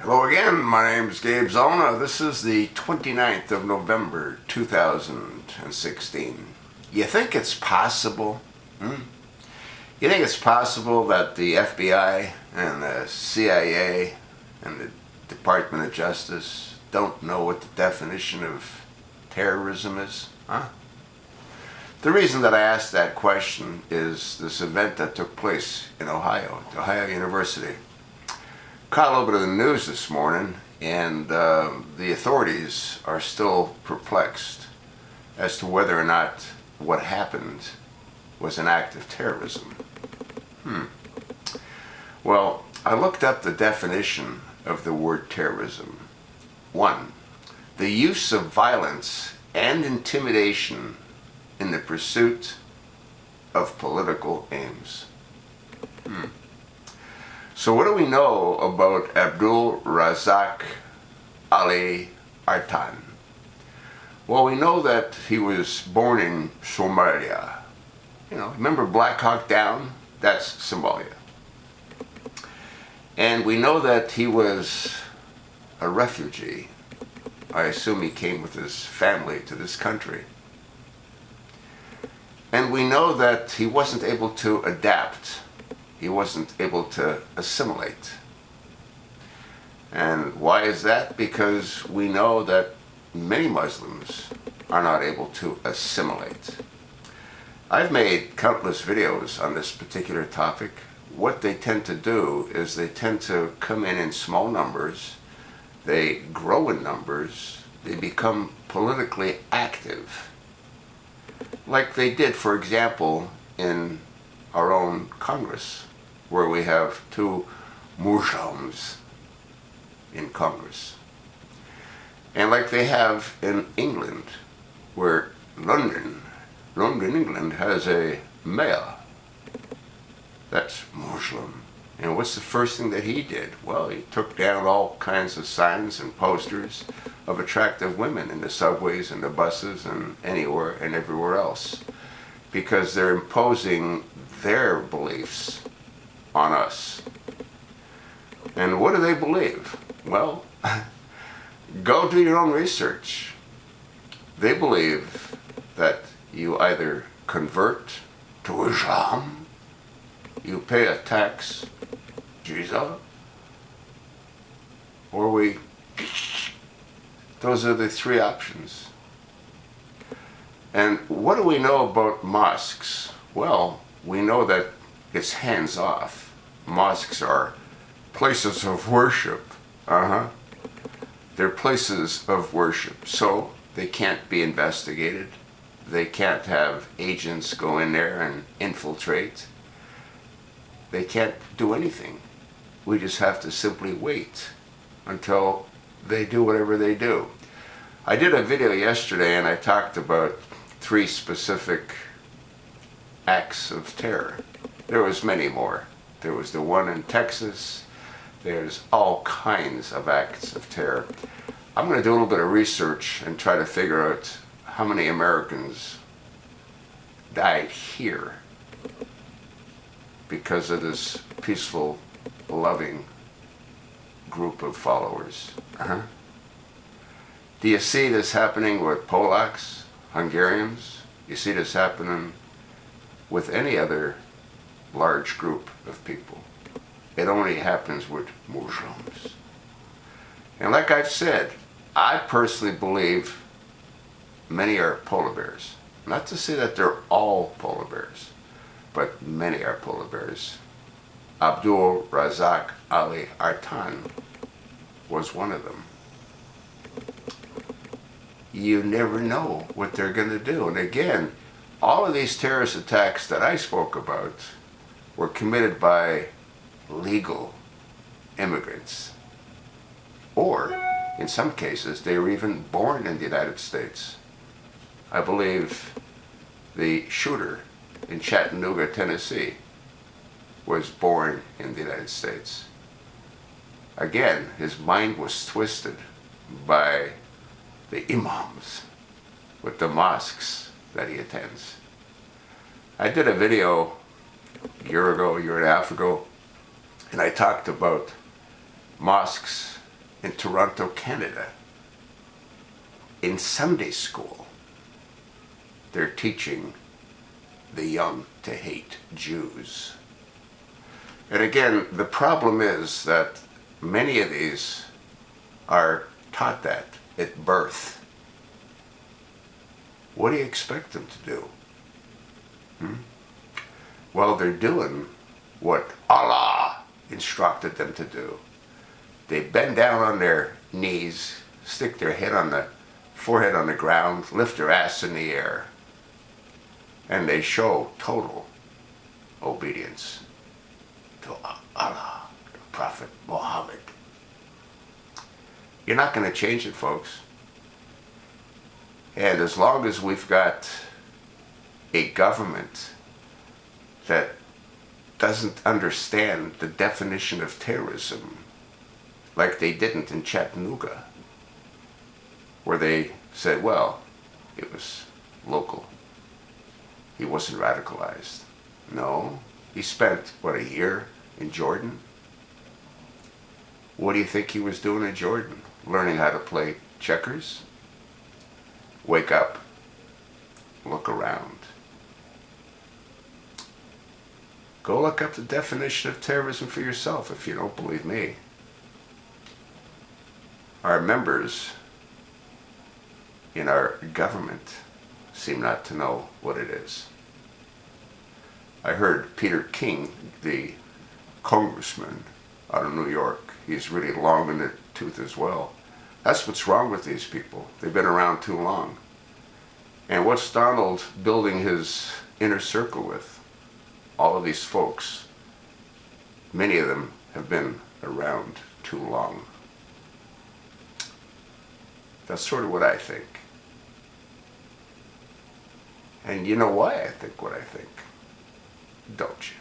Hello again, my name is Gabe Zona. This is the 29th of November 2016. You think it's possible? You think it's possible that the FBI and the CIA and the Department of Justice don't know what the definition of terrorism is? The reason that I asked that question is this event that took place in Ohio, at Ohio University. Caught a little bit of the news this morning, and the authorities are still perplexed as to whether or not what happened was an act of terrorism. Well, I looked up the definition of the word terrorism. 1. The use of violence and intimidation in the pursuit of political aims. So what do we know about Abdul Razak Ali Artan? Well, we know that he was born in Somalia. Remember Black Hawk Down? That's Somalia. And we know that he was a refugee. I assume he came with his family to this country. And we know that he wasn't able to adapt. He wasn't able to assimilate. And why is that? Because we know that many Muslims are not able to assimilate. I've made countless videos on this particular topic. What they tend to do is they tend to come in small numbers, they grow in numbers, they become politically active. Like they did, for example, in our own Congress, where we have 2 Muslims in Congress. And like they have in England, where London, England has a mayor that's Muslim. And what's the first thing that he did? Well, he took down all kinds of signs and posters of attractive women in the subways and the buses and anywhere and everywhere else, because they're imposing their beliefs on us. And what do they believe? Well, go do your own research. They believe that you either convert to Islam, you pay a tax, Jesus, or those are the 3 options. And what do we know about mosques? Well, we know that it's hands off. Mosques are places of worship. They're places of worship. So they can't be investigated. They can't have agents go in there and infiltrate. They can't do anything. We just have to simply wait until they do whatever they do. I did a video yesterday and I talked about 3 specific acts of terror. There was many more. There was the one in Texas. There's all kinds of acts of terror. I'm going to do a little bit of research and try to figure out how many Americans died here because of this peaceful, loving group of followers. Do you see this happening with Polacks, Hungarians? You see this happening with any other large group of people. It only happens with Muslims. And like I've said, I personally believe many are polar bears. Not to say that they're all polar bears, but many are polar bears. Abdul Razak Ali Artan was one of them. You never know what they're going to do. And again, all of these terrorist attacks that I spoke about were committed by legal immigrants. Or, in some cases, they were even born in the United States. I believe the shooter in Chattanooga, Tennessee, was born in the United States. Again, his mind was twisted by the imams with the mosques that he attends. I did a video a year and a half ago, and I talked about mosques in Toronto, Canada, in Sunday school, they're teaching the young to hate Jews. And again, the problem is that many of these are taught that at birth. What do you expect them to do? Well, they're doing what Allah instructed them to do. They bend down on their knees, stick their forehead on the ground, lift their ass in the air, and they show total obedience to Allah, the Prophet Muhammad. You're not going to change it, folks. And as long as we've got a government that doesn't understand the definition of terrorism, like they didn't in Chattanooga, where they said, well, it was local. He wasn't radicalized. No, he spent, a year in Jordan? What do you think he was doing in Jordan? Learning how to play checkers? Wake up. Look around. Go look up the definition of terrorism for yourself if you don't believe me. Our members in our government seem not to know what it is. I heard Peter King, the congressman out of New York, he's really long in the tooth as well. That's what's wrong with these people. They've been around too long. And what's Donald building his inner circle with? All of these folks. Many of them have been around too long. That's sort of what I think. And you know why I think what I think, don't you?